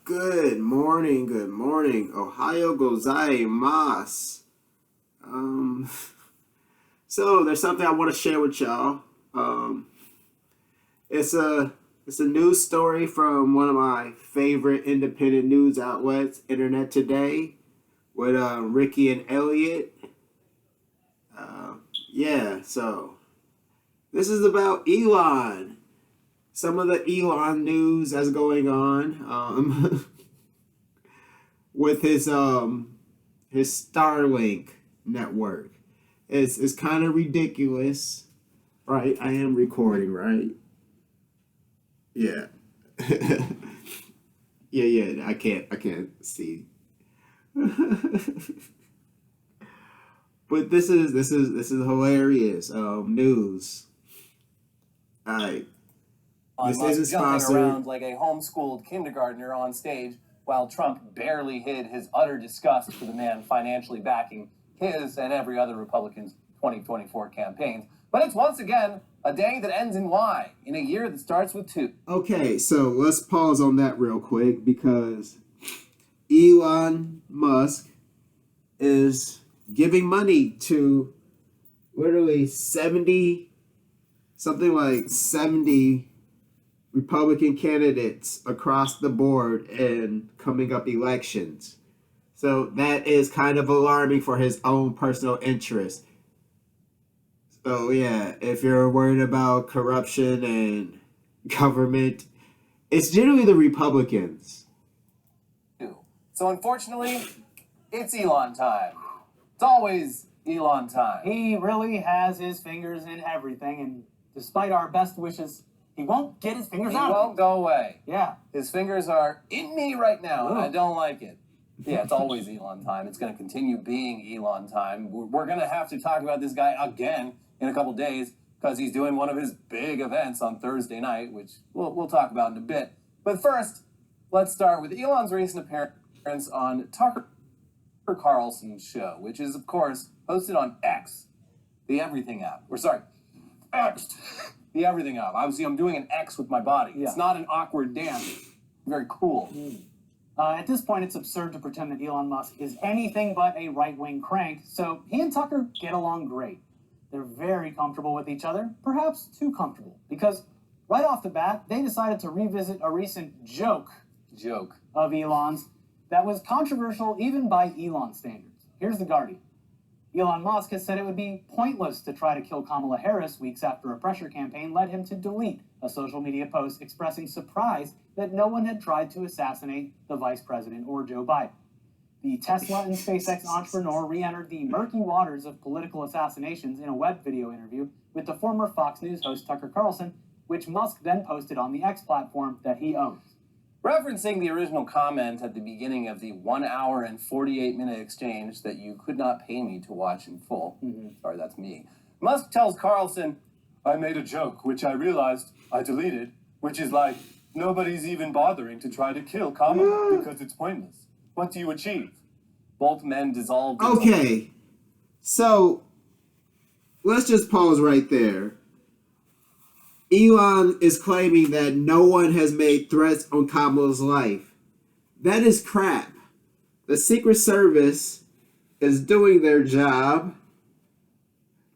Good morning, Ohio gozaimasu. So there's something I want to share with y'all. It's a news story from one of my favorite independent news outlets, Internet Today, with Ricky and Elliot. So this is about Elon. Some of the Elon news that's going on with his Starlink network. It's kind of ridiculous, right? I am recording, right? Yeah. yeah. I can't see. But this is hilarious news. All right. This isn't sponsored. Jumping around like a homeschooled kindergartner on stage, while Trump barely hid his utter disgust for the man financially backing his and every other Republican's 2024 campaigns. But it's once again a day that ends in Y, in a year that starts with 2. Okay, so let's pause on that real quick because Elon Musk is giving money to literally 70 Republican candidates across the board in coming up elections. So that is kind of alarming for his own personal interest. So yeah, if you're worried about corruption and government, it's generally the Republicans. So unfortunately, it's Elon time. It's always Elon time. He really has his fingers in everything, and despite our best wishes, he won't get his fingers out. He won't go away. Yeah. His fingers are in me right now, and I don't like it. Yeah, it's always Elon time. It's going to continue being Elon time. We're going to have to talk about this guy again in a couple days because he's doing one of his big events on Thursday night, which we'll talk about in a bit. But first, let's start with Elon's recent appearance on Tucker Carlson's show, which is, of course, hosted on X, the Everything app. X. The Everything app. Obviously, I'm doing an X with my body. Yeah. It's not an awkward dance. Very cool. At this point, it's absurd to pretend that Elon Musk is anything but a right-wing crank, so he and Tucker get along great. They're very comfortable with each other, perhaps too comfortable, because right off the bat, they decided to revisit a recent joke of Elon's that was controversial even by Elon standards. Here's The Guardian. Elon Musk has said it would be pointless to try to kill Kamala Harris weeks after a pressure campaign led him to delete a social media post expressing surprise that no one had tried to assassinate the vice president or Joe Biden. The Tesla and SpaceX entrepreneur re-entered the murky waters of political assassinations in a web video interview with the former Fox News host Tucker Carlson, which Musk then posted on the X platform that he owns. Referencing the original comment at the beginning of the 1 hour and 48-minute exchange that you could not pay me to watch in full. Sorry, that's me. Musk tells Carlson, I made a joke, which I realized I deleted, which is like, nobody's even bothering to try to kill Kamala because it's pointless. What do you achieve? Both men dissolved. Okay, so let's just pause right there. Elon is claiming that no one has made threats on Kamala's life. That is crap. The Secret Service is doing their job.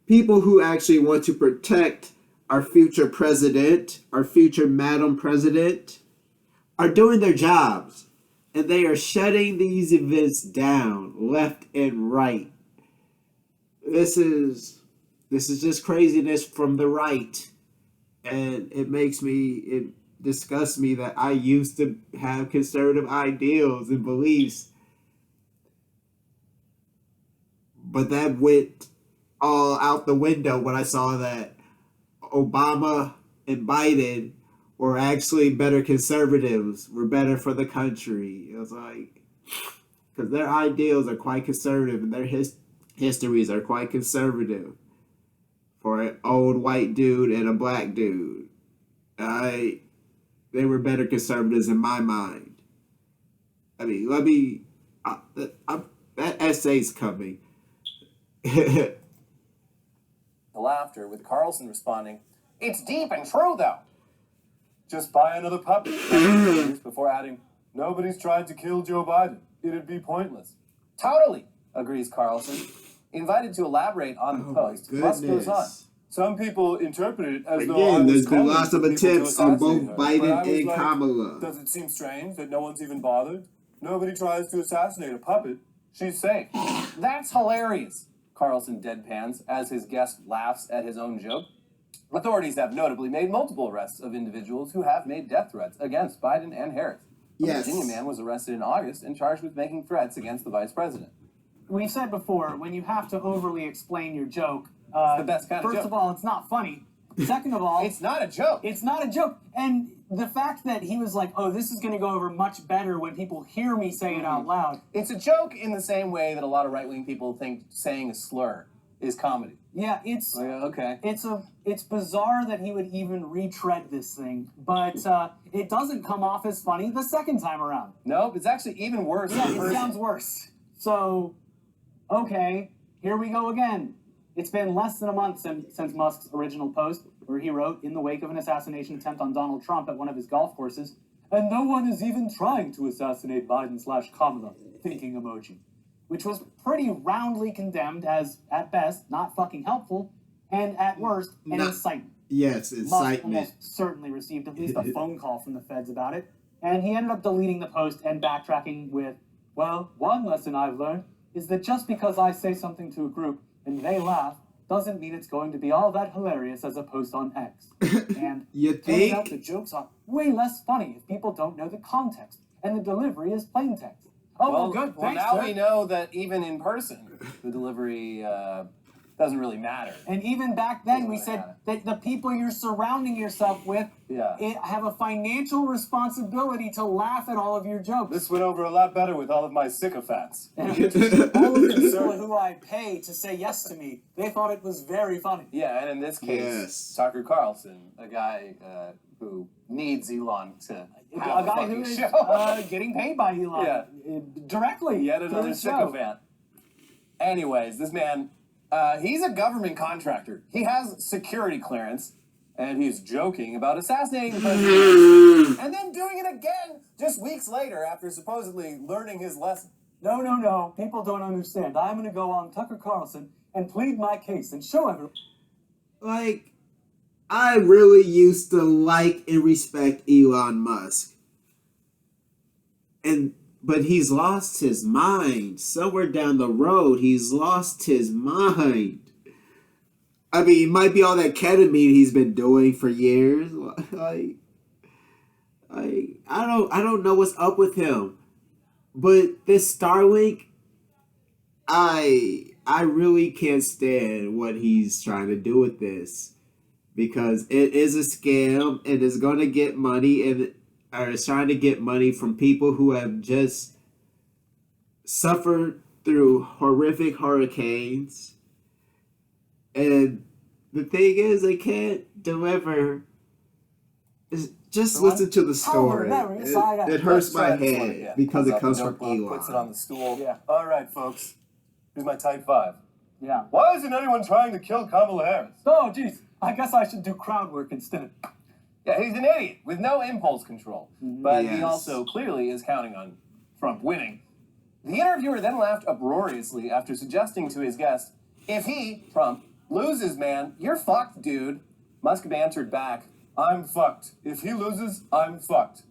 People who actually want to protect our future president, our future Madam President, are doing their jobs. And they are shutting these events down left and right. This is just craziness from the right. And it disgusts me that I used to have conservative ideals and beliefs. But that went all out the window when I saw that Obama and Biden were actually better conservatives, were better for the country. It was like, because their ideals are quite conservative and their histories are quite conservative. For an old white dude and a black dude. They were better conservatives in my mind. I mean, that essay's coming. The laughter, with Carlson responding, it's deep and true, though. Just buy another puppy. Before adding, Nobody's tried to kill Joe Biden. It'd be pointless. Totally, agrees Carlson. Invited to elaborate on the post, Musk goes on. Some people interpret it as though I Again, was there's been calling lots of for people to attempts on both assassinate her. But I Biden was and like, Kamala. Does it seem strange that no one's even bothered? Nobody tries to assassinate a puppet. She's safe. That's hilarious, Carlson deadpans as his guest laughs at his own joke. Authorities have notably made multiple arrests of individuals who have made death threats against Biden and Harris. A Yes. Virginia man was arrested in August and charged with making threats against the vice president. We've said before, when you have to overly explain your joke, the best kind of first joke. of all, it's not funny. Second of all, It's not a joke. it's not a joke. And the fact that he was like, oh, this is going to go over much better when people hear me say it out loud. It's a joke in the same way that a lot of right-wing people think saying a slur is comedy. Yeah, it's Okay. it's bizarre that he would even retread this thing, but it doesn't come off as funny the second time around. Nope, it's actually even worse. Yeah, in it person. sounds worse. So, okay, here we go again. It's been less than a month since Musk's original post, where he wrote, in the wake of an assassination attempt on Donald Trump at one of his golf courses, and no one is even trying to assassinate Biden/Kamala, thinking emoji, which was pretty roundly condemned as, at best, not fucking helpful, and at worst, an Not- incitement. Yes, Musk incitement. almost certainly received at least a phone call from the feds about it, and he ended up deleting the post and backtracking with, well, one lesson I've learned is that just because I say something to a group and they laugh doesn't mean it's going to be all that hilarious as a post on X. And You turns out think? the jokes are way less funny if people don't know the context, and the delivery is plain text. Oh, well, good. Well, Thanks, now sir. we know that even in person, the delivery doesn't really matter. And even back then, we Doesn't said that the people you're surrounding yourself with have a financial responsibility to laugh at all of your jokes. This went over a lot better with all of my sycophants. All of the people who I pay to say yes to me, they thought it was very funny. Yeah, and in this case, Yes. Tucker Carlson, a guy who needs Elon to have A guy fucking who is show. getting paid by Elon directly. Yet to another his show. sycophant. Anyways, this man, he's a government contractor. He has security clearance, and he's joking about assassinating the president, and then doing it again just weeks later after supposedly learning his lesson. No. People don't understand. I'm going to go on Tucker Carlson and plead my case and show everyone. Like, I really used to like and respect Elon Musk. But he's lost his mind. Somewhere down the road, he's lost his mind. I mean, it might be all that ketamine he's been doing for years. I don't know what's up with him. But this Starlink, I really can't stand what he's trying to do with this, because it is a scam and it's going to get money, and is trying to get money from people who have just suffered through horrific hurricanes. And the thing is, they can't deliver. Just listen to the story. It hurts my head because it comes from Elon. Puts it on the stool. Yeah. All right, folks. Here's my type 5. Yeah. Why isn't anyone trying to kill Kamala Harris? Oh, jeez. I guess I should do crowd work instead. Yeah, he's an idiot with no impulse control. But he Yes. also clearly is counting on Trump winning. The interviewer then laughed uproariously after suggesting to his guest, if he, Trump, loses, man, you're fucked, dude. Musk bantered back, I'm fucked. If he loses, I'm fucked.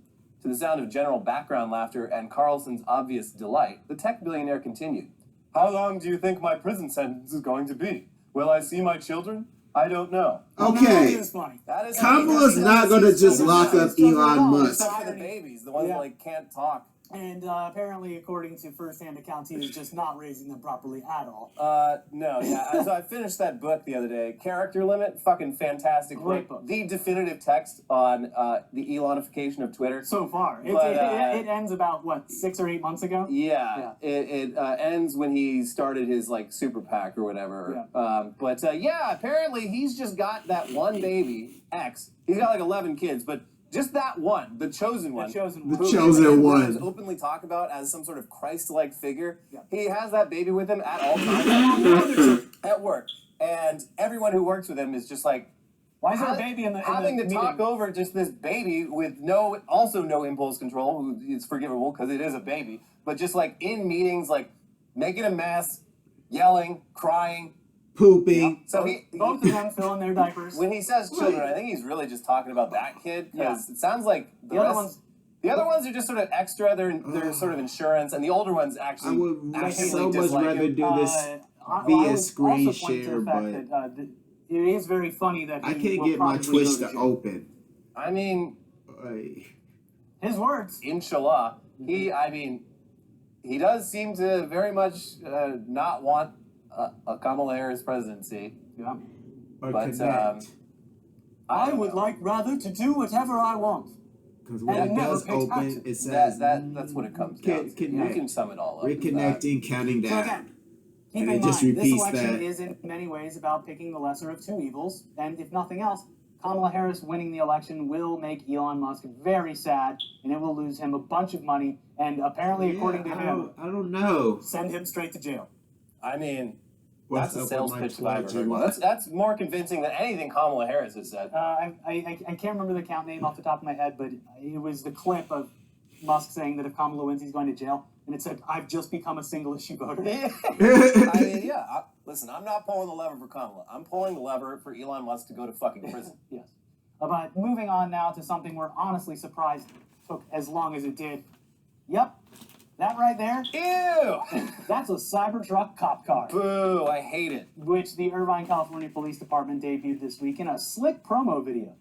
To the sound of general background laughter and Carlson's obvious delight, the tech billionaire continued, how long do you think my prison sentence is going to be? Will I see my children? I don't know. Okay, That is funny. That is Kamala's not going to just lock up Elon Musk. Except for the babies, the ones that like can't talk. And apparently, according to first-hand accounts, he is just not raising them properly at all. No, yeah. So I finished that book the other day. Character Limit, fucking fantastic. Great book. The definitive text on the Elonification of Twitter. So far. It ends about, 6 or 8 months ago? Yeah. It ends when he started his, super PAC or whatever. Yeah. Apparently he's just got that one baby, X. He's got 11 kids, but just that one, the chosen one. The chosen who one. The chosen his one. brothers openly talk about as some sort of Christ-like figure. Yeah. He has that baby with him at all times at work. And everyone who works with him is just like, Why is there a baby in the having to meeting? talk over just this baby with no impulse control, who is forgivable because it is a baby, but just like in meetings, like making a mess, yelling, crying, pooping. So both of them fill in their diapers. When he says children, I think he's really just talking about that kid because it sounds like the other ones. The other ones are just sort of extra. They're sort of insurance, and the older ones actually. I would so much rather do this via screen share, but it is very funny that I can't get my Twitch to open. I mean, his words. Inshallah, he does seem to very much not want a Kamala Harris presidency. Yeah. But I would like rather to do whatever I want. Because when it does open, it says that's what it comes down to. You can sum it all up. Reconnecting, counting down. So again, keep and in it just mind, this repeats election that. is in many ways about picking the lesser of two evils, and if nothing else, Kamala Harris winning the election will make Elon Musk very sad, and it will lose him a bunch of money, and apparently, according to him, I don't know. Send him straight to jail. I mean, What's that's a up sales with my pitch if I've ever heard one. Twitch? That's more convincing than anything Kamala Harris has said. I can't remember the account name off the top of my head, but it was the clip of Musk saying that if Kamala wins, he's going to jail, and it said, "I've just become a single-issue voter." I mean, listen, I'm not pulling the lever for Kamala. I'm pulling the lever for Elon Musk to go to fucking prison. Yes. But moving on now to something we're honestly surprised took as long as it did. Yep. That right there? Ew! That's a Cybertruck cop car. Boo, I hate it. Which the Irvine, California Police Department debuted this week in a slick promo video.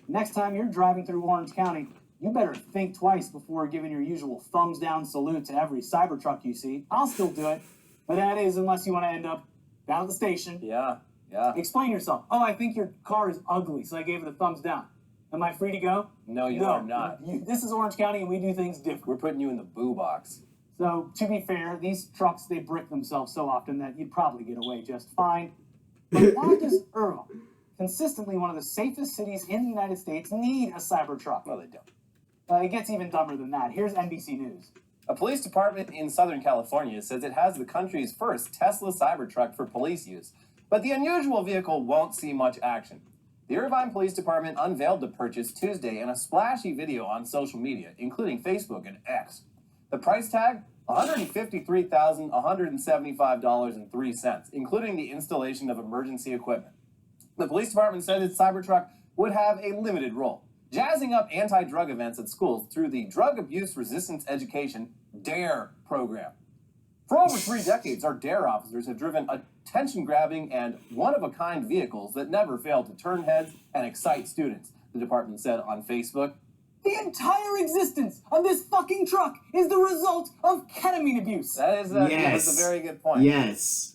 Next time you're driving through Orange County, you better think twice before giving your usual thumbs down salute to every Cybertruck you see. I'll still do it, but that is unless you want to end up down at the station. Yeah. Explain yourself. Oh, I think your car is ugly, so I gave it a thumbs down. Am I free to go? No, you are not. This is Orange County, and we do things different. We're putting you in the boo box. So, to be fair, these trucks, they brick themselves so often that you'd probably get away just fine. But why does Irvine, consistently one of the safest cities in the United States, need a Cybertruck? Well, they don't. It gets even dumber than that. Here's NBC News. A police department in Southern California says it has the country's first Tesla Cybertruck for police use, but the unusual vehicle won't see much action. The Irvine Police Department unveiled the purchase Tuesday in a splashy video on social media, including Facebook and X. The price tag? $153,175.03, including the installation of emergency equipment. The police department said its Cybertruck would have a limited role, jazzing up anti-drug events at schools through the Drug Abuse Resistance Education DARE program. For over 3 decades, our DARE officers have driven attention-grabbing and one-of-a-kind vehicles that never fail to turn heads and excite students, the department said on Facebook. The entire existence of this fucking truck is the result of ketamine abuse. That is a very good point. Yes.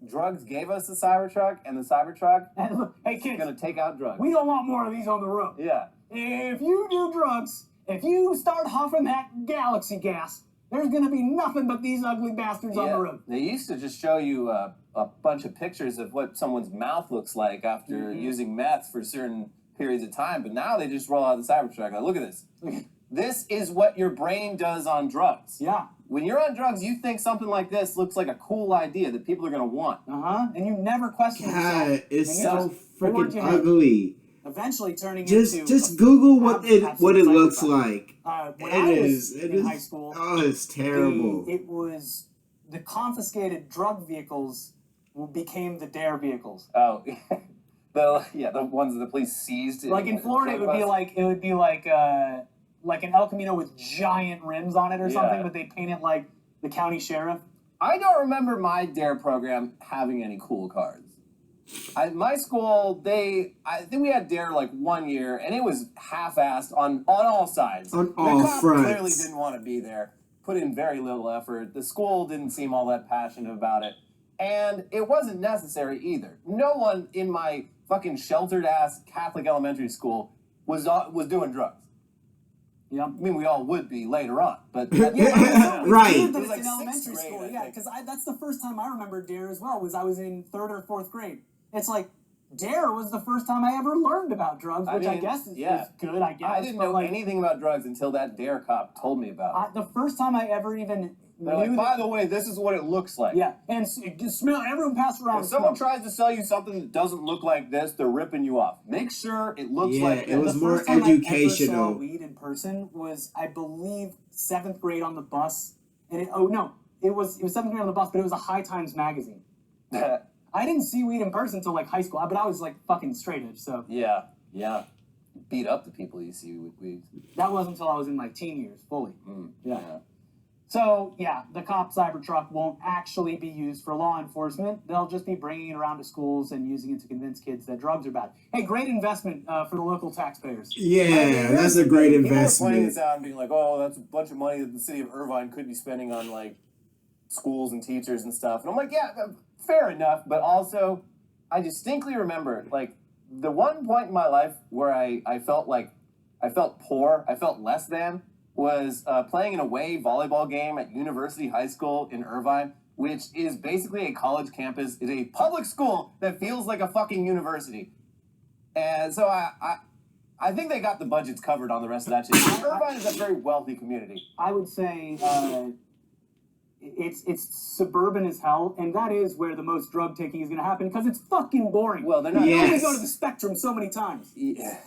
Drugs gave us the Cybertruck, and the Cybertruck Hey, kids, is going to take out drugs. we don't want more of these on the road. Yeah. If you do drugs, if you start huffing that galaxy gas, there's going to be nothing but these ugly bastards on the road. They used to just show you a bunch of pictures of what someone's mouth looks like after using meth for certain periods of time, but now they just roll out the Cybertruck. Like, look at this. This is what your brain does on drugs. Yeah. When you're on drugs, you think something like this looks like a cool idea that people are going to want. And you never question God, yourself. it's so forward freaking your head. ugly. Eventually turning Just into Google what it absolute looks Cybertruck. like. When I was It in is. high school, Oh, it's terrible. it was the confiscated drug vehicles became the DARE vehicles. Oh, the ones that the police seized. Like in Florida, it would be like an El Camino with giant rims on it or something, but they paint it like the county sheriff. I don't remember my DARE program having any cool cards. My school, I think we had DARE like 1 year, and it was half-assed on all sides. On all the cop fronts. clearly didn't want to be there, put in very little effort. The school didn't seem all that passionate about it, and it wasn't necessary either. No one in my fucking sheltered-ass Catholic elementary school was doing drugs. Yeah. I mean, we all would be later on, but Right. It was like in sixth elementary grade, school, I yeah, think. because that's the first time I remember DARE as well, was I was in 3rd or 4th grade. It's like, DARE was the first time I ever learned about drugs, which I guess is good, I guess. I didn't know anything about drugs until that DARE cop told me about it. The first time I ever even They're like, by the way, this is what it looks like. Yeah, and smell. Everyone pass around. If someone tries to sell you something that doesn't look like this, they're ripping you off. Make sure it looks like it was the more first time I ever saw educational. weed in person was, I believe, 7th grade on the bus, and it was 7th grade on the bus, but it was a High Times magazine. I didn't see weed in person until like high school, but I was like fucking straight edge. So yeah. Beat up the people you see with weed. that wasn't until I was in my teen years fully. Yeah. So, yeah, the cop Cybertruck won't actually be used for law enforcement. They'll just be bringing it around to schools and using it to convince kids that drugs are bad. Hey, great investment for the local taxpayers. Yeah, that's a great People are pointing investment. this out and being like, oh, that's a bunch of money that the city of Irvine could be spending on, like, schools and teachers and stuff. And I'm like, yeah, fair enough. But also, I distinctly remember, like, the one point in my life where I felt poor, I felt less than, was playing an away volleyball game at University High School in Irvine, which is basically a college campus. It's a public school that feels like a fucking university. And so I think they got the budgets covered on the rest of that shit. Irvine is a very wealthy community. I would say it's suburban as hell, and that is where the most drug taking is going to happen because it's fucking boring. Well, they're not. You only Yes. go to the Spectrum so many times. Yeah.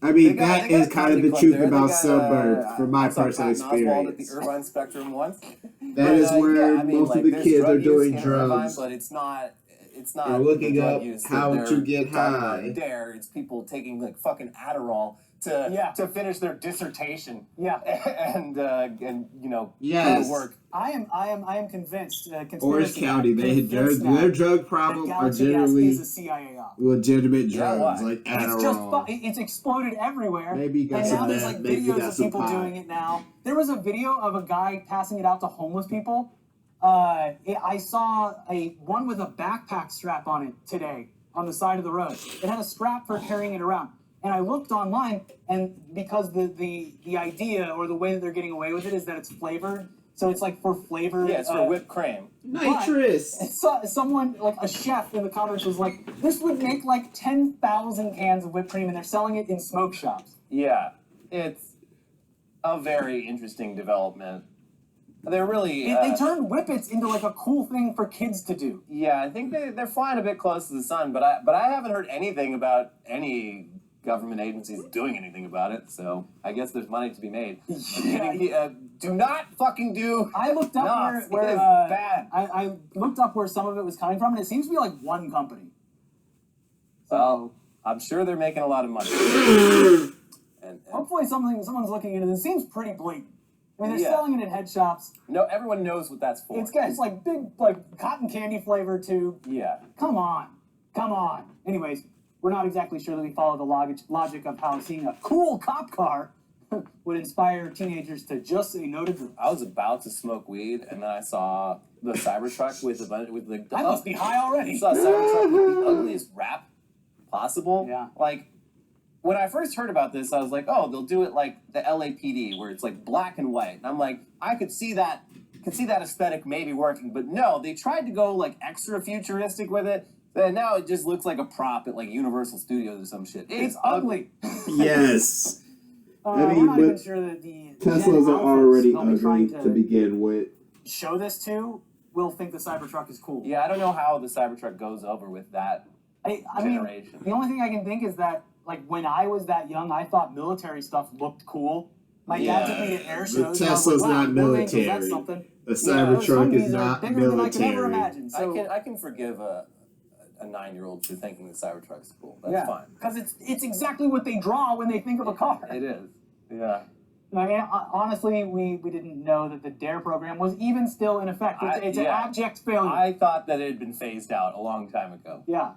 I mean, They that got is a kind of comedy the club truth there. They about got, suburb, from my I saw personal Patton Oswalt at the experience. Irvine Spectrum once. That is where most of the there's kids drug are use doing in Irvine, drugs. but it's not They're looking the drug up use that how they're to get talking about high. there. It's people taking like fucking Adderall to finish their dissertation. Yeah. and you know, go Yes. to work. I am convinced. Orange County, their drug problem are Galaxy generally is a CIA op. legitimate Yeah, drugs, why? like It's just Adderall. it's exploded everywhere. Maybe you got and some now there's meth, like maybe you videos got of some people pot. doing it now. There was a video of a guy passing it out to homeless people. I saw one with a backpack strap on it today on the side of the road. It had a strap for carrying it around. And I looked online, and because the idea or the way that they're getting away with it is that it's flavored, so it's like for flavored. Yeah, it's for whipped cream. Nitrous. Someone, like a chef in the comments was like, this would make like 10,000 cans of whipped cream, and they're selling it in smoke shops. Yeah, it's a very interesting development. They're really They turned whippets into like a cool thing for kids to do. Yeah, I think they're flying a bit close to the sun, but I haven't heard anything about any government agencies doing anything about it. So I guess there's money to be made. Do not fucking do. I looked up Nuts. where It is bad. I looked up where some of it was coming from, and it seems to be like one company. Well, I'm sure they're making a lot of money. and Hopefully someone's looking into this. It seems pretty blatant. I mean, they're Yeah. selling it in head shops. no, everyone knows what that's for. It's like big, like cotton candy flavor too. Yeah. Come on. Anyways, we're not exactly sure that we follow the logic of how seeing a cool cop car would inspire teenagers to just say no to drugs. I was about to smoke weed, and then I saw the Cybertruck with the. I must be high already. I saw a Cybertruck with the ugliest rap possible. Yeah. Like, when I first heard about this, I was like, oh, they'll do it like the LAPD, where it's like black and white. And I'm like, I could see that aesthetic maybe working, but no, they tried to go like extra futuristic with it. And now it just looks like a prop at like Universal Studios or some shit. It's ugly. Yes. We're not even sure that the Teslas Gen are Alphas already they'll be ugly trying to begin with. show this to will think the Cybertruck is cool. Yeah, I don't know how the Cybertruck goes over with that I mean, generation. the only thing I can think is that, like, when I was that young, I thought military stuff looked cool. My dad took me to air shows. The and I was like, Tesla's wow, not Blue Angels, military. that's something. The Those Cybertruck Humvees is are not bigger than I could ever military. imagine. So, I can forgive a 9-year-old for thinking the Cybertruck's cool. That's yeah, fine. because it's exactly what they draw when they think of a car. It is. Yeah. I mean, honestly, we didn't know that the DARE program was even still in effect. It's an abject failure. I thought that it had been phased out a long time ago. Yeah.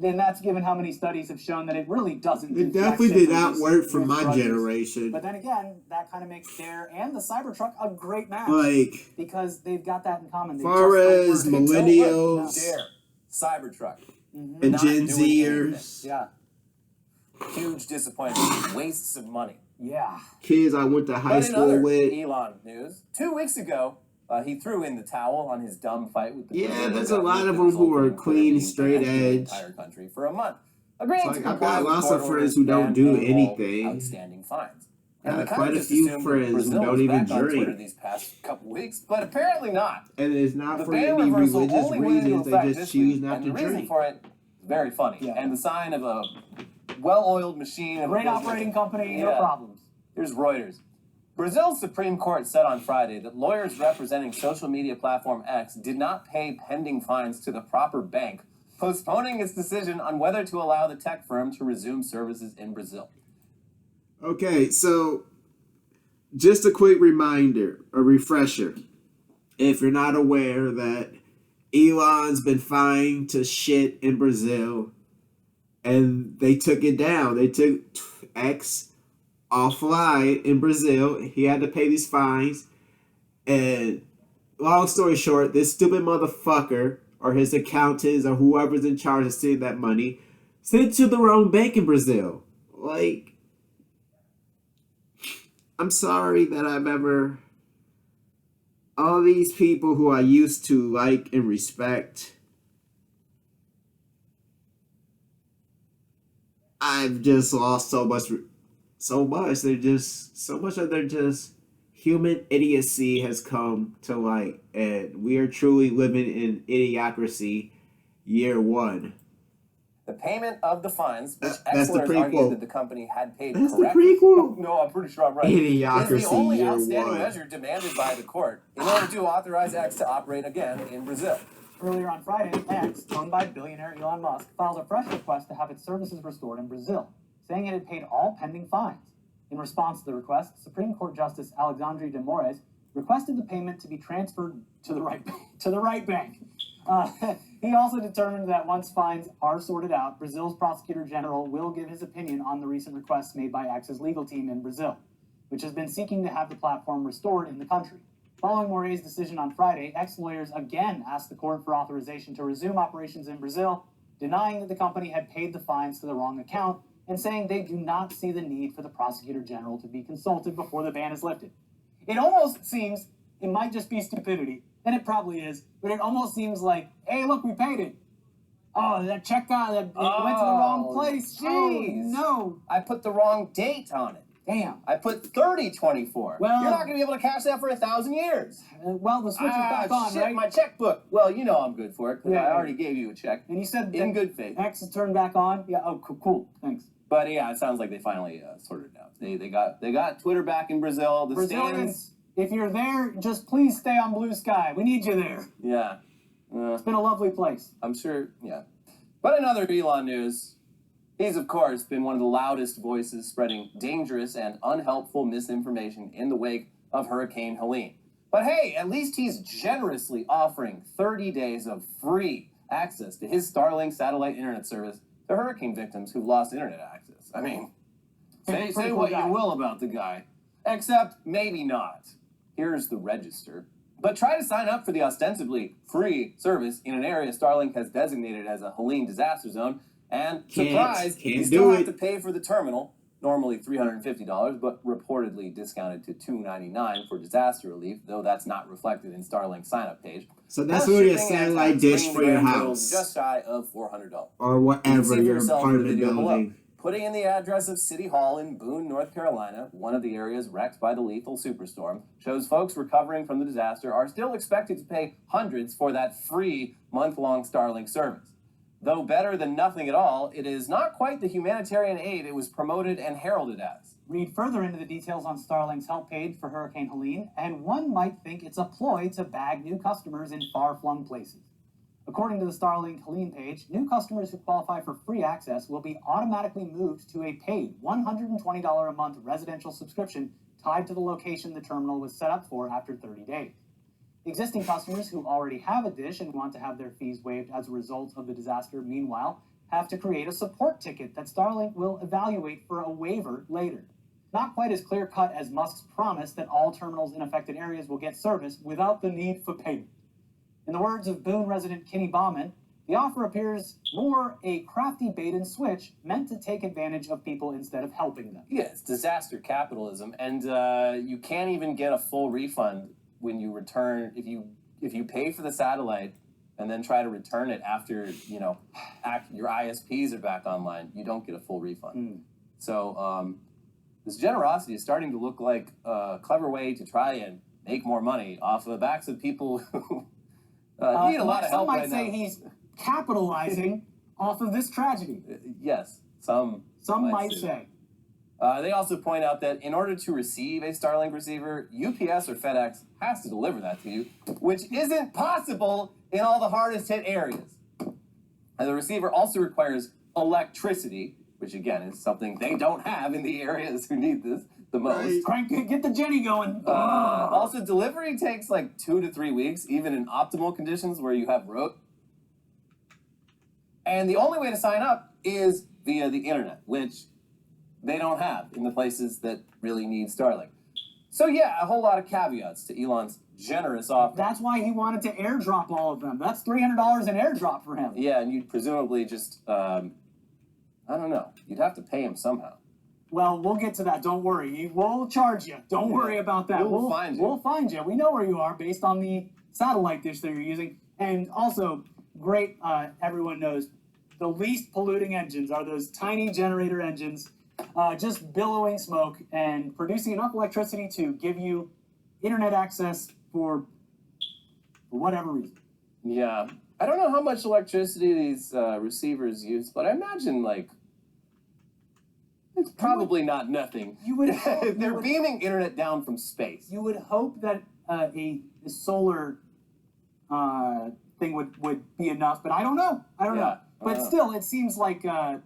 Then that's given how many studies have shown that it really doesn't. It do definitely jack did shit not for work this for my drug use. generation. But then again, that kind of makes DARE and the Cybertruck a great match. Like, because they've got that in common. They far just as don't work. millennials DARE, Cybertruck, and not Gen doing Zers, Yeah. huge disappointment, wastes of money. Yeah. kids I went to high But in school other with. Elon news, 2 weeks ago, he threw in the towel on his dumb fight with the Yeah, president there's a that lot of them who resulted are in clean, prohibiting straight banning the edge. entire country for a month. Agreeing It's to like, I've comply got with lots court of orders friends who don't and do paying all anything. outstanding fines. And quite a few friends who don't even drink. These past couple weeks, but apparently not. And it's not for ban any reversal religious only went into reasons. They effect just this choose week, not and to the reason drink. for it is very funny, and the sign of a well-oiled machine. Great operating company, no problems. Here's Reuters. Brazil's Supreme Court said on Friday that lawyers representing social media platform X did not pay pending fines to the proper bank, postponing its decision on whether to allow the tech firm to resume services in Brazil. Okay, so just a quick reminder, a refresher. If you're not aware that Elon's been fined to shit in Brazil, and they took it down. They took X offline in Brazil. He had to pay these fines. And long story short, this stupid motherfucker or his accountants or whoever's in charge of seeing that money sent it to the wrong bank in Brazil. Like, I'm sorry that I've ever... All these people who I used to like and respect, I've just lost so much. They're just, so much of their just human idiocy has come to light. And we are truly living in idiocracy year one. The payment of the fines, which That's the experts prequel. argued that the company had paid That's correctly. the prequel. No, I'm pretty sure I'm right. Idiocracy is the only year outstanding one. measure demanded by the court in order to authorize X to operate again in Brazil. Earlier on Friday, X, owned by billionaire Elon Musk, filed a fresh request to have its services restored in Brazil, saying it had paid all pending fines. In response to the request, Supreme Court Justice Alexandre de Moraes requested the payment to be transferred to the right bank. He also determined that once fines are sorted out, Brazil's prosecutor general will give his opinion on the recent requests made by X's legal team in Brazil, which has been seeking to have the platform restored in the country. Following Moraes' decision on Friday, X lawyers again asked the court for authorization to resume operations in Brazil, denying that the company had paid the fines to the wrong account and saying they do not see the need for the prosecutor general to be consulted before the ban is lifted. It almost seems it might just be stupidity, and it probably is, but it almost seems like, hey, look, we paid it. Oh, that check it went to the wrong place. Jeez. Oh, no. I put the wrong date on it. Damn. I put 3024. Well, you're not going to be able to cash that for 1,000 years. Well, the switch is back on, shit, right? my checkbook. Well, you know I'm good for it because I already gave you a check. And you said in good faith. X is turned back on? Yeah, oh, cool. Thanks. But yeah, it sounds like they finally sorted it out. They got Twitter back in Brazil. The Brazilians, if you're there, just please stay on Blue Sky. We need you there. Yeah. It's been a lovely place. I'm sure, yeah. But in other Elon news, he's, of course, been one of the loudest voices spreading dangerous and unhelpful misinformation in the wake of Hurricane Helene. But hey, at least he's generously offering 30 days of free access to his Starlink satellite internet service to hurricane victims who've lost internet access. I mean, say what you will about the guy, except maybe not. Here's the register. But try to sign up for the ostensibly free service in an area Starlink has designated as a Helene disaster zone, and surprise, you still have to pay for the terminal, normally $350, but reportedly discounted to $299 for disaster relief, though that's not reflected in Starlink's sign-up page. So that's really a satellite dish for your house. Just shy of $400. Or whatever your apartment building. Putting in the address of City Hall in Boone, North Carolina, one of the areas wrecked by the lethal superstorm, shows folks recovering from the disaster are still expected to pay hundreds for that free month-long Starlink service. Though better than nothing at all, it is not quite the humanitarian aid it was promoted and heralded as. Read further into the details on Starlink's help page for Hurricane Helene, and one might think it's a ploy to bag new customers in far-flung places. According to the Starlink Helene page, new customers who qualify for free access will be automatically moved to a paid $120 a month residential subscription tied to the location the terminal was set up for after 30 days. Existing customers who already have a dish and want to have their fees waived as a result of the disaster, meanwhile, have to create a support ticket that Starlink will evaluate for a waiver later. Not quite as clear-cut as Musk's promise that all terminals in affected areas will get service without the need for payment. In the words of Boone resident Kenny Bauman, the offer appears more a crafty bait and switch meant to take advantage of people instead of helping them. Yeah, it's disaster capitalism, and you can't even get a full refund when you return, if you pay for the satellite and then try to return it after, your ISPs are back online, you don't get a full refund. So this generosity is starting to look like a clever way to try and make more money off of the backs of people who need a lot of help right now. Some might say he's capitalizing off of this tragedy. Yes, some might say. They also point out that in order to receive a Starlink receiver, UPS or FedEx has to deliver that to you, which isn't possible in all the hardest hit areas. And the receiver also requires electricity, which again is something they don't have in the areas who need this the most. Crank, get the Jenny going. Also, delivery takes like 2 to 3 weeks, even in optimal conditions where you have road. And the only way to sign up is via the internet, which they don't have in the places that really need Starlink. So yeah, a whole lot of caveats to Elon's generous offer. That's why he wanted to airdrop all of them. That's $300 an airdrop for him. Yeah, and you'd presumably just, I don't know, you'd have to pay him somehow. Well, we'll get to that. Don't worry. We'll charge you. Don't worry about that. We'll find you. We'll find you. We know where you are based on the satellite dish that you're using. And also, great, everyone knows, the least polluting engines are those tiny generator engines, just billowing smoke and producing enough electricity to give you internet access for whatever reason. Yeah. I don't know how much electricity these receivers use, but I imagine, like, it's probably not nothing. You would They're beaming internet down from space. You would hope that a solar thing would be enough, but I don't know. I don't know. But still, it seems like a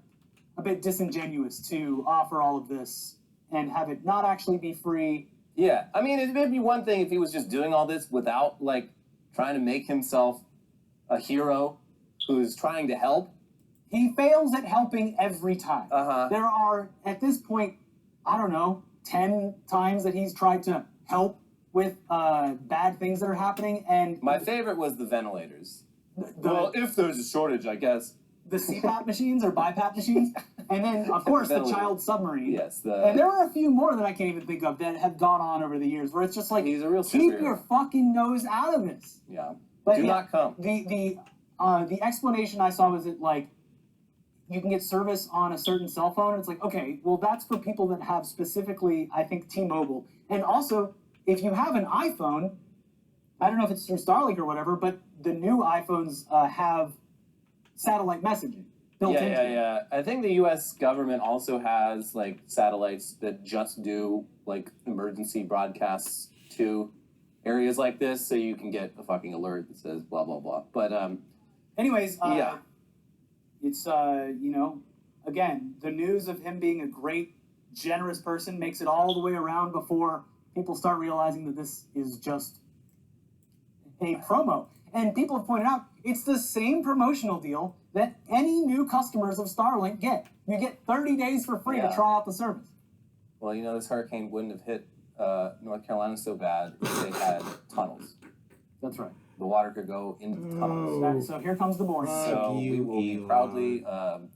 bit disingenuous to offer all of this and have it not actually be free. Yeah, I mean, it would be one thing if he was just doing all this without, like, trying to make himself a hero who's trying to help. He fails at helping every time. There are, at this point, I don't know, 10 times that he's tried to help with bad things that are happening. And my favorite was the ventilators. Well, if there's a shortage, I guess. The CPAP machines or BiPAP machines. And then, of course, the child submarine. Yes. And there are a few more that I can't even think of that have gone on over the years where it's just like, he's a real keep superhero. your fucking nose out of this. Yeah. But Do not come. The explanation I saw was that, like, you can get service on a certain cell phone. It's like, okay, well, that's for people that have specifically, I think, T-Mobile. And also, if you have an iPhone, I don't know if it's through Starlink or whatever, but the new iPhones have satellite messaging built into it. Yeah. I think the U.S. government also has, like, satellites that just do, like, emergency broadcasts to areas like this, so you can get a fucking alert that says blah, blah, blah. But, anyways, yeah. It's, again, the news of him being a great, generous person makes it all the way around before people start realizing that this is just a promo. And people have pointed out, it's the same promotional deal that any new customers of Starlink get. You get 30 days for free to try out the service. Well, you know, this hurricane wouldn't have hit North Carolina so bad if they had tunnels. That's right. The water could go into the tunnels. So here comes the boring. So we will be proudly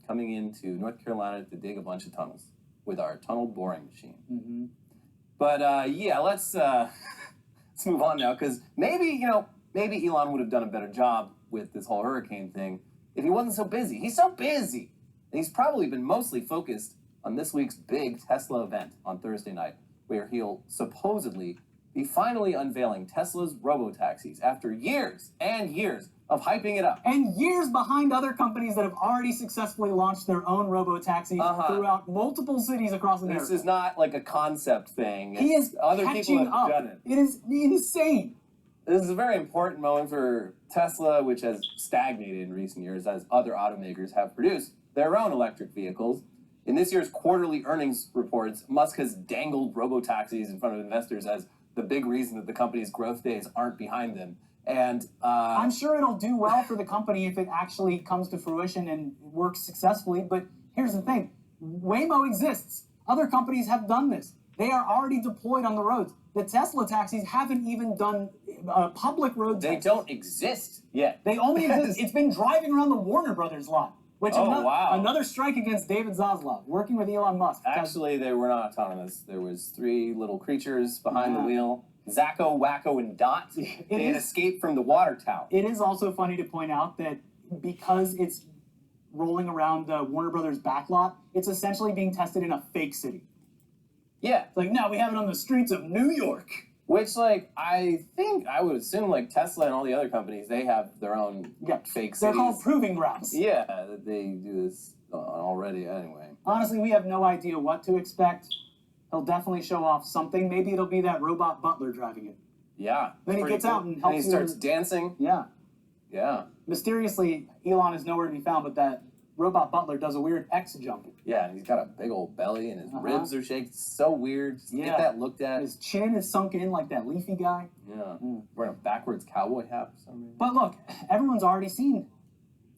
coming into North Carolina to dig a bunch of tunnels with our tunnel boring machine. Mm-hmm. But yeah, let's move on now, because maybe Elon would have done a better job with this whole hurricane thing if he wasn't so busy. He's so busy, and he's probably been mostly focused on this week's big Tesla event on Thursday night, where he'll supposedly be finally unveiling Tesla's robo-taxis after years and years of hyping it up. And years behind other companies that have already successfully launched their own robo-taxis throughout multiple cities across America. This is not like a concept thing. He is other catching people have up. done it. It is insane. This is a very important moment for Tesla, which has stagnated in recent years as other automakers have produced their own electric vehicles. In this year's quarterly earnings reports, Musk has dangled robo-taxis in front of investors as the big reason that the company's growth days aren't behind them. And I'm sure it'll do well for the company if it actually comes to fruition and works successfully. But here's the thing. Waymo exists. Other companies have done this. They are already deployed on the roads. The Tesla taxis haven't even done public road tests. They don't exist yet. They only exist. It's been driving around the Warner Brothers lot. Which another strike against David Zaslav, working with Elon Musk. Actually, they were not autonomous. There was 3 little creatures behind the wheel. Zacko, Wacko, and Dot. They had escaped from the water tower. It is also funny to point out that because it's rolling around the Warner Brothers backlot, it's essentially being tested in a fake city. Yeah. It's like, no, we have it on the streets of New York. Which, like, I would assume, like, Tesla and all the other companies, they have their own fake cities. They're called proving grounds. Yeah, that they do this already anyway. Honestly, we have no idea what to expect. He'll definitely show off something. Maybe it'll be that robot butler driving it. Yeah. Then he gets out and helps he starts dancing. Yeah. Yeah. Mysteriously, Elon is nowhere to be found, but that robot butler does a weird X jump. Yeah, and he's got a big old belly, and his ribs are shaking. It's so weird. Just get that looked at. His chin is sunk in like that leafy guy. Yeah. Wearing a backwards cowboy hat for some reason. But look, everyone's already seen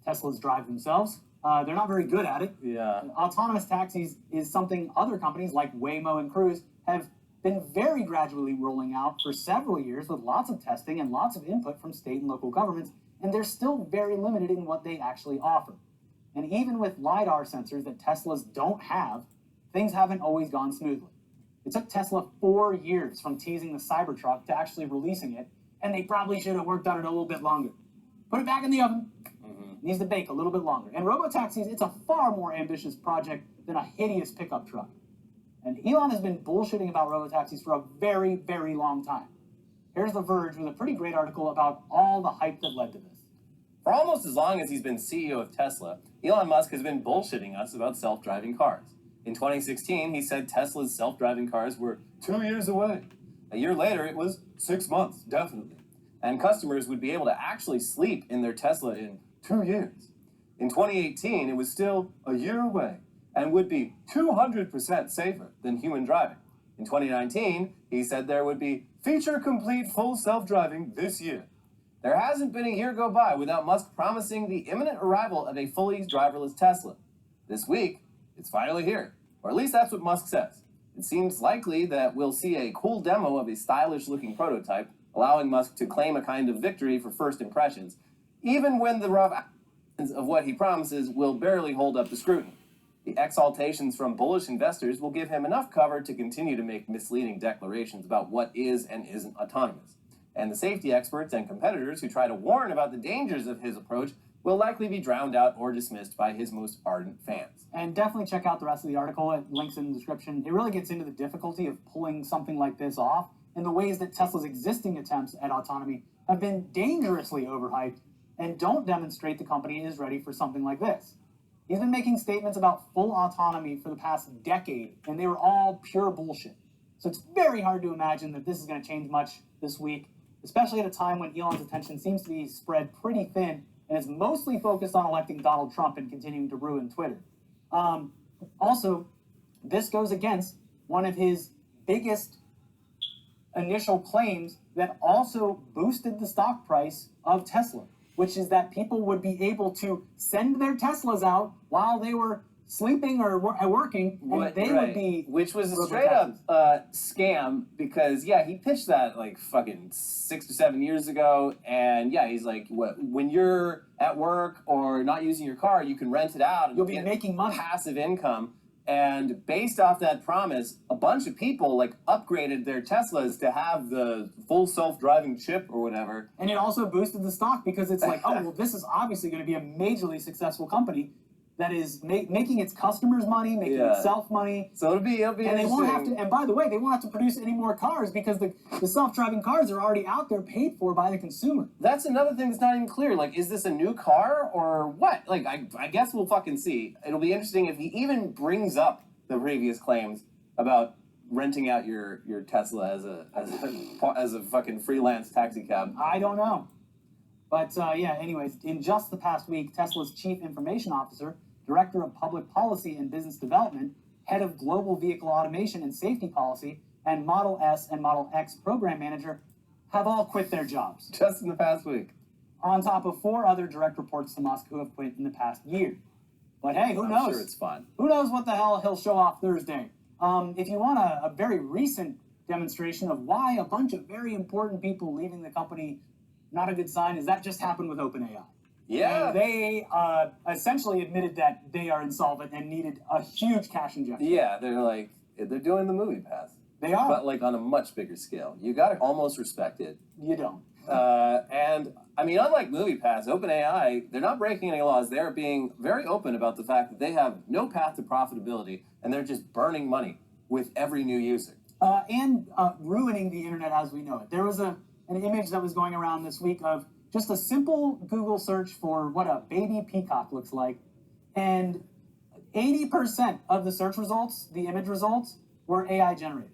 Teslas drive themselves. They're not very good at it. Yeah. Autonomous taxis is something other companies like Waymo and Cruise have been very gradually rolling out for several years with lots of testing and lots of input from state and local governments, and they're still very limited in what they actually offer. And even with LiDAR sensors that Teslas don't have, things haven't always gone smoothly. It took Tesla 4 years from teasing the Cybertruck to actually releasing it, and they probably should have worked on it a little bit longer. Put it back in the oven. Needs to bake a little bit longer. And robotaxis, it's a far more ambitious project than a hideous pickup truck. And Elon has been bullshitting about robotaxis for a very, very long time. Here's The Verge with a pretty great article about all the hype that led to this. For almost as long as he's been CEO of Tesla, Elon Musk has been bullshitting us about self-driving cars. In 2016, he said Tesla's self-driving cars were 2 years away. A year later, it was 6 months, definitely. And customers would be able to actually sleep in their Tesla in 2 years. In 2018, it was still a year away and would be 200% safer than human driving. In 2019, he said there would be feature-complete full self-driving this year. There hasn't been a year go by without Musk promising the imminent arrival of a fully driverless Tesla. This week, it's finally here, or at least that's what Musk says. It seems likely that we'll see a cool demo of a stylish-looking prototype, allowing Musk to claim a kind of victory for first impressions, even when the rough actions of what he promises will barely hold up to scrutiny. The exaltations from bullish investors will give him enough cover to continue to make misleading declarations about what is and isn't autonomous. And the safety experts and competitors who try to warn about the dangers of his approach will likely be drowned out or dismissed by his most ardent fans. And definitely check out the rest of the article. It links in the description. It really gets into the difficulty of pulling something like this off and the ways that Tesla's existing attempts at autonomy have been dangerously overhyped and don't demonstrate the company is ready for something like this. He's been making statements about full autonomy for the past decade, and they were all pure bullshit. So it's very hard to imagine that this is going to change much this week, especially at a time when Elon's attention seems to be spread pretty thin and is mostly focused on electing Donald Trump and continuing to ruin Twitter. Also, this goes against one of his biggest initial claims that also boosted the stock price of Tesla, which is that people would be able to send their Teslas out while they were sleeping or working, and they would be... Which was a straight-up scam, because, yeah, he pitched that, like, fucking 6 or 7 years ago, and, yeah, he's like, when you're at work or not using your car, you can rent it out. And you'll be making money. Passive income. And based off that promise, a bunch of people, like, upgraded their Teslas to have the full self-driving chip or whatever. And it also boosted the stock, because it's like, oh, well, this is obviously going to be a majorly successful company that is making its customers money, making itself money. So it'll be and they won't have to. And by the way, they won't have to produce any more cars because the self-driving cars are already out there, paid for by the consumer. That's another thing that's not even clear. Like, is this a new car or what? Like, I guess we'll fucking see. It'll be interesting if he even brings up the previous claims about renting out your Tesla as a fucking freelance taxi cab. I don't know. But yeah, anyways, in just the past week, Tesla's chief information officer, director of public policy and business development, head of global vehicle automation and safety policy, and Model S and Model X program manager have all quit their jobs. Just in the past week. On top of 4 other direct reports to Musk who have quit in the past year. But hey, who knows? I'm sure it's fun. Who knows what the hell he'll show off Thursday. If you want a very recent demonstration of why a bunch of very important people leaving the company, not a good sign, is that just happened with OpenAI. Yeah. They essentially admitted that they are insolvent and needed a huge cash injection. Yeah, they're doing the movie pass. They are. But like on a much bigger scale. You gotta almost respect it. You don't. And I mean, unlike MoviePass, OpenAI, they're not breaking any laws. They're being very open about the fact that they have no path to profitability and they're just burning money with every new user. And ruining the internet as we know it. There was an image that was going around this week of just a simple Google search for what a baby peacock looks like, and 80% of the search results, the image results, were AI generated.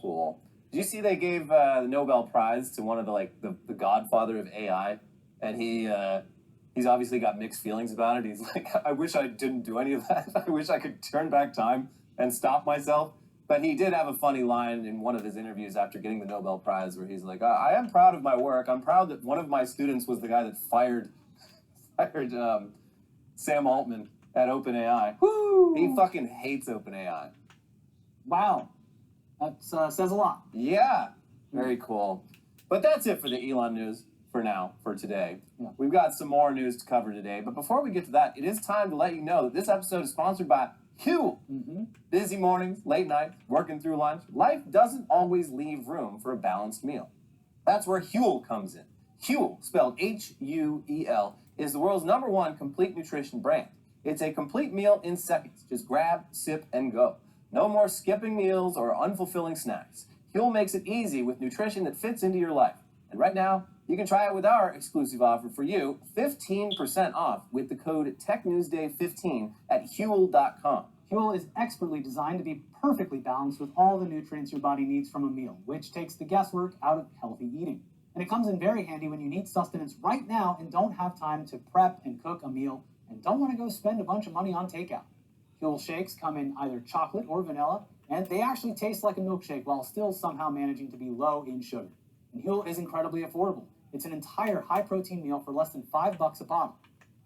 Cool. Did you see they gave the Nobel Prize to one of the godfather of AI, and he's obviously got mixed feelings about it. He's like, I wish I didn't do any of that. I wish I could turn back time and stop myself. But he did have a funny line in one of his interviews after getting the Nobel Prize where he's like, I am proud of my work. I'm proud that one of my students was the guy that fired Sam Altman at OpenAI. Woo! He fucking hates OpenAI. Wow. That says a lot. Yeah. Very cool. But that's it for the Elon news for now, for today. Yeah. We've got some more news to cover today. But before we get to that, it is time to let you know that this episode is sponsored by Huel. Busy mornings, late nights, working through lunch. Life doesn't always leave room for a balanced meal. That's where Huel comes in. Huel, spelled H-U-E-L, is the world's #1 complete nutrition brand. It's a complete meal in seconds. Just grab, sip, and go. No more skipping meals or unfulfilling snacks. Huel makes it easy with nutrition that fits into your life. And right now, you can try it with our exclusive offer for you, 15% off with the code TechNewsDay15 at Huel.com. Huel is expertly designed to be perfectly balanced with all the nutrients your body needs from a meal, which takes the guesswork out of healthy eating. And it comes in very handy when you need sustenance right now and don't have time to prep and cook a meal and don't want to go spend a bunch of money on takeout. Huel shakes come in either chocolate or vanilla, and they actually taste like a milkshake while still somehow managing to be low in sugar. And Huel is incredibly affordable. It's an entire high-protein meal for less than $5 a bottle.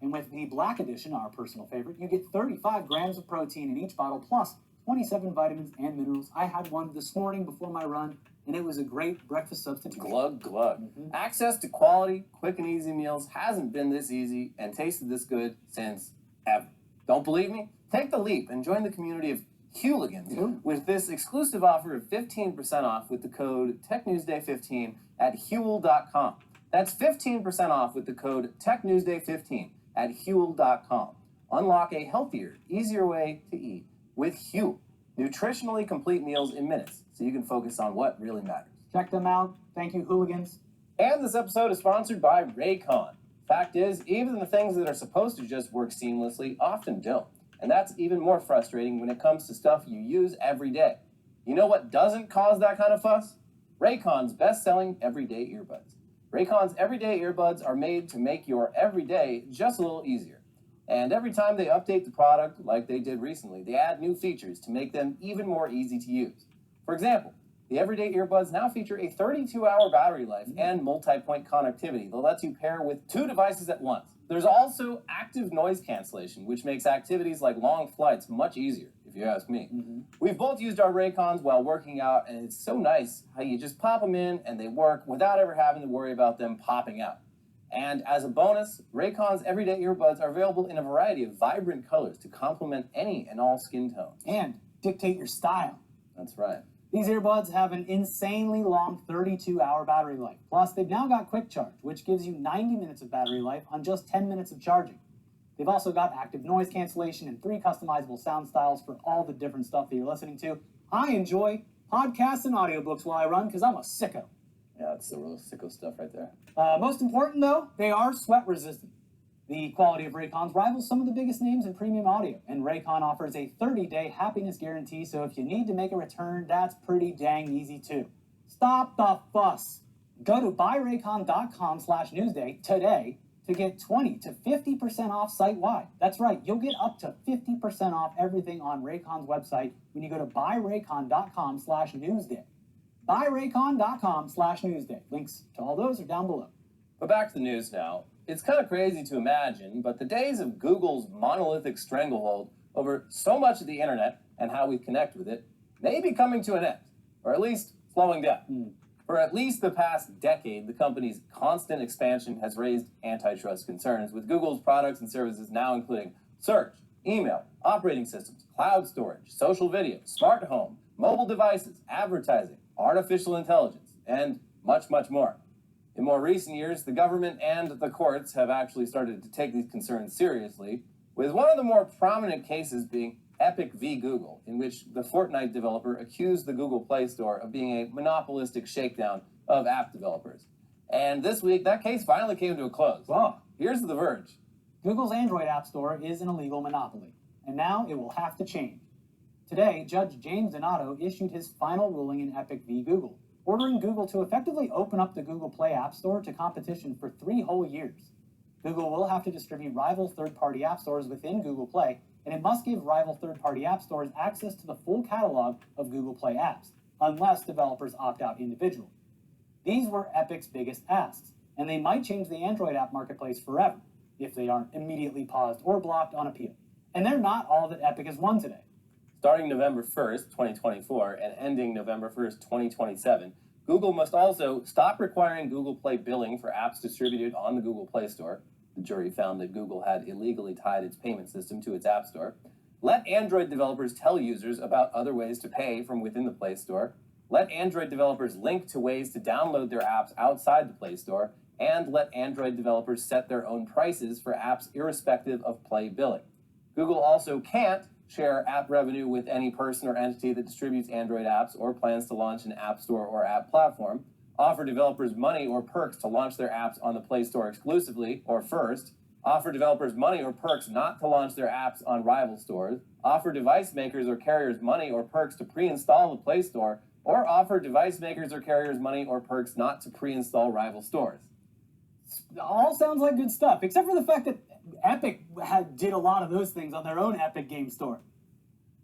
And with the Black Edition, our personal favorite, you get 35 grams of protein in each bottle, plus 27 vitamins and minerals. I had one this morning before my run, and it was a great breakfast substitute. Glug, glug. Access to quality, quick and easy meals hasn't been this easy and tasted this good since ever. Don't believe me? Take the leap and join the community of Hueligans with this exclusive offer of 15% off with the code TechNewsDay15 at Huel.com. That's 15% off with the code TechNewsDay15 at Huel.com. Unlock a healthier, easier way to eat with Huel. Nutritionally complete meals in minutes, so you can focus on what really matters. Check them out. Thank you, Hooligans. And this episode is sponsored by Raycon. Fact is, even the things that are supposed to just work seamlessly often don't. And that's even more frustrating when it comes to stuff you use every day. You know what doesn't cause that kind of fuss? Raycon's best-selling everyday earbuds. Raycon's everyday earbuds are made to make your everyday just a little easier. And every time they update the product, like they did recently, they add new features to make them even more easy to use. For example, the everyday earbuds now feature a 32-hour battery life and multi-point connectivity that lets you pair with 2 devices at once. There's also active noise cancellation, which makes activities like long flights much easier, if you ask me. We've both used our Raycons while working out, and it's so nice how you just pop them in and they work without ever having to worry about them popping out. And as a bonus, Raycon's everyday earbuds are available in a variety of vibrant colors to complement any and all skin tones. And dictate your style. That's right. These earbuds have an insanely long 32-hour battery life. Plus, they've now got quick charge, which gives you 90 minutes of battery life on just 10 minutes of charging. They've also got active noise cancellation and 3 customizable sound styles for all the different stuff that you're listening to. I enjoy podcasts and audiobooks while I run because I'm a sicko. Yeah, that's the real sicko stuff right there. Most important, though, they are sweat resistant. The quality of Raycons rivals some of the biggest names in premium audio, and Raycon offers a 30-day happiness guarantee, so if you need to make a return, that's pretty dang easy too. Stop the fuss. Go to buyraycon.com/newsday today to get 20 to 50% off site-wide. That's right, you'll get up to 50% off everything on Raycon's website when you go to buyraycon.com/newsday. buyraycon.com/newsday. Links to all those are down below. But back to the news now. It's kind of crazy to imagine, but the days of Google's monolithic stranglehold over so much of the internet and how we connect with it may be coming to an end, or at least slowing down. For at least the past decade, the company's constant expansion has raised antitrust concerns, with Google's products and services now including search, email, operating systems, cloud storage, social video, smart home, mobile devices, advertising, artificial intelligence, and much, much more. In more recent years, the government and the courts have actually started to take these concerns seriously, with one of the more prominent cases being Epic v. Google, in which the Fortnite developer accused the Google Play Store of being a monopolistic shakedown of app developers. And this week, that case finally came to a close. Wow. Here's The Verge. Google's Android App Store is an illegal monopoly, and now it will have to change. Today, Judge James Donato issued his final ruling in Epic v. Google, ordering Google to effectively open up the Google Play App Store to competition for 3 whole years. Google will have to distribute rival third-party app stores within Google Play, and it must give rival third-party app stores access to the full catalog of Google Play apps, unless developers opt out individually. These were Epic's biggest asks, and they might change the Android app marketplace forever, if they aren't immediately paused or blocked on appeal. And they're not all that Epic has won today. Starting November 1st, 2024, and ending November 1st, 2027, Google must also stop requiring Google Play billing for apps distributed on the Google Play Store. The jury found that Google had illegally tied its payment system to its App Store. Let Android developers tell users about other ways to pay from within the Play Store. Let Android developers link to ways to download their apps outside the Play Store. And let Android developers set their own prices for apps irrespective of Play billing. Google also can't share app revenue with any person or entity that distributes Android apps or plans to launch an app store or app platform, offer developers money or perks to launch their apps on the Play Store exclusively or first, offer developers money or perks not to launch their apps on rival stores, offer device makers or carriers money or perks to pre-install the Play Store, or offer device makers or carriers money or perks not to pre-install rival stores. All sounds like good stuff, except for the fact that Epic did a lot of those things on their own Epic Game Store.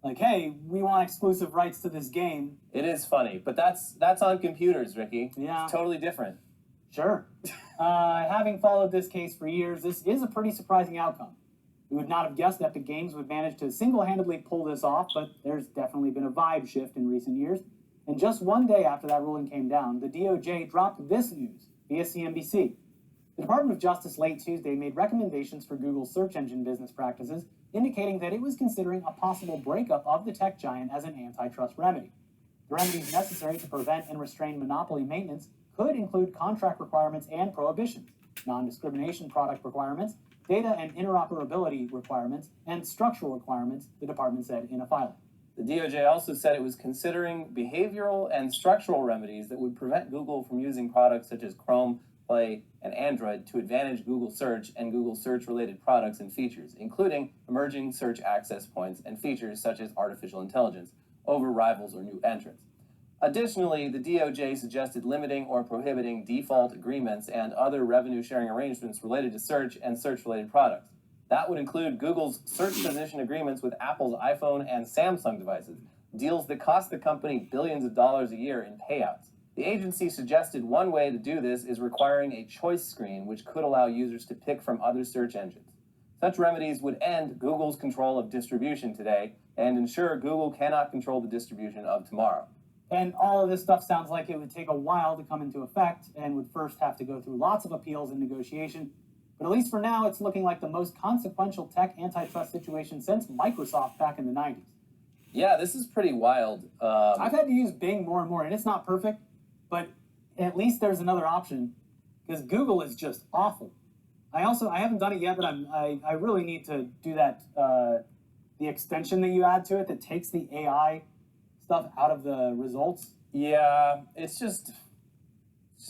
Like, hey, we want exclusive rights to this game. It is funny, but that's on computers, Ricky. Yeah. It's totally different. Sure. Having followed this case for years, this is a pretty surprising outcome. We would not have guessed Epic Games would manage to single-handedly pull this off, but there's definitely been a vibe shift in recent years. And just one day after that ruling came down, the DOJ dropped this news via CNBC. The Department of Justice late Tuesday made recommendations for Google's search engine business practices, indicating that it was considering a possible breakup of the tech giant as an antitrust remedy. The remedies necessary to prevent and restrain monopoly maintenance could include contract requirements and prohibitions, non-discrimination product requirements, data and interoperability requirements, and structural requirements, the department said in a filing. The DOJ also said it was considering behavioral and structural remedies that would prevent Google from using products such as Chrome, Play, and Android to advantage Google Search and Google Search-related products and features, including emerging search access points and features such as artificial intelligence, over rivals or new entrants. Additionally, the DOJ suggested limiting or prohibiting default agreements and other revenue-sharing arrangements related to search and search-related products. That would include Google's search position agreements with Apple's iPhone and Samsung devices, deals that cost the company billions of dollars a year in payouts. The agency suggested one way to do this is requiring a choice screen, which could allow users to pick from other search engines. Such remedies would end Google's control of distribution today and ensure Google cannot control the distribution of tomorrow. And all of this stuff sounds like it would take a while to come into effect and would first have to go through lots of appeals and negotiation. But at least for now, it's looking like the most consequential tech antitrust situation since Microsoft back in the 90s. Yeah, this is pretty wild. I've had to use Bing more and more, and it's not perfect, but at least there's another option, because Google is just awful. I haven't done it yet, but I really need to do that, the extension that you add to it that takes the AI stuff out of the results. Yeah, it's just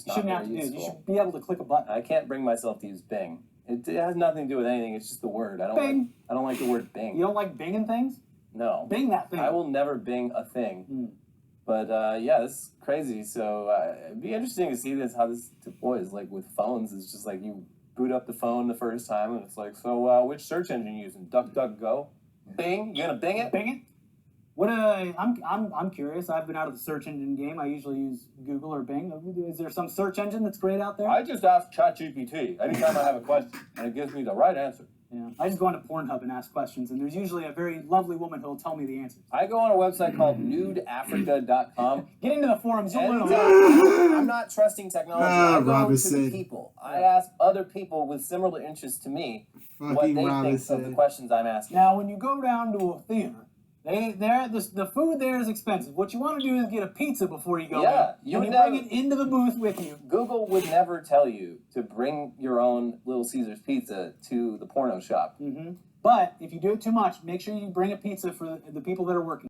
you shouldn't have to do it. You should be able to click a button. I can't bring myself to use Bing. It has nothing to do with anything. It's just the word. I don't like the word Bing. You don't like Binging things? No. Bing that thing. I will never Bing a thing. But yeah, this is crazy. So it'd be interesting to see how this deploys. Like with phones, it's just like you boot up the phone the first time, and it's like, so which search engine you using? DuckDuckGo? Bing? You gonna Bing it? Bing it? I'm curious. I've been out of the search engine game. I usually use Google or Bing. Is there some search engine that's great out there? I just ask ChatGPT anytime I have a question, and it gives me the right answer. Yeah, I just go onto Pornhub and ask questions, and there's usually a very lovely woman who will tell me the answers. I go on a website called nudeafrica.com. Get into the forums. You'll learn a lot. I'm not trusting technology. I go to the people. I ask other people with similar interests to me what they think of the questions I'm asking. Now, when you go down to a theater, the food there is expensive. What you want to do is get a pizza before you go in. You bring it into the booth with you. Google would never tell you to bring your own Little Caesars pizza to the porno shop. But if you do it too much, make sure you bring a pizza for the people that are working.